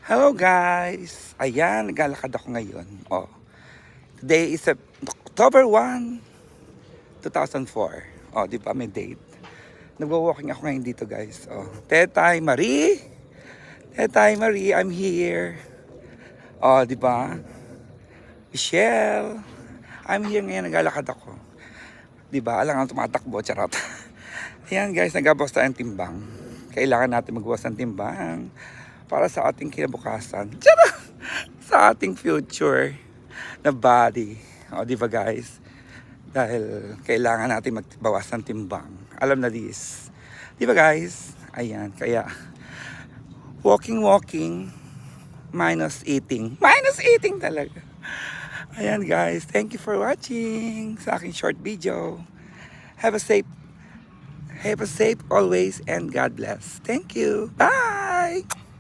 Hello guys! Ayan, naglalakad ako ngayon. Today is October 1, 2004. Di ba may date? Nagwo-walking ako ngayon dito guys. Tetay Marie! Tetay Marie, I'm here. Di ba? Michelle! I'm here ngayon, naglalakad ako. Di ba? Alam nga tumatakbo, charot. Ayan guys, nagbabawas tayo ng timbang. Kailangan natin magbawas ng timbang para sa ating kinabukasan. Charot! Sa ating future na body. Di ba guys? Dahil kailangan natin magbawas ng timbang. Alam na this. Di ba guys? Ayan, kaya walking, minus eating. Minus eating talaga. Ayan guys, thank you for watching sa aking short video. Have a safe always and God bless. Thank you. Bye!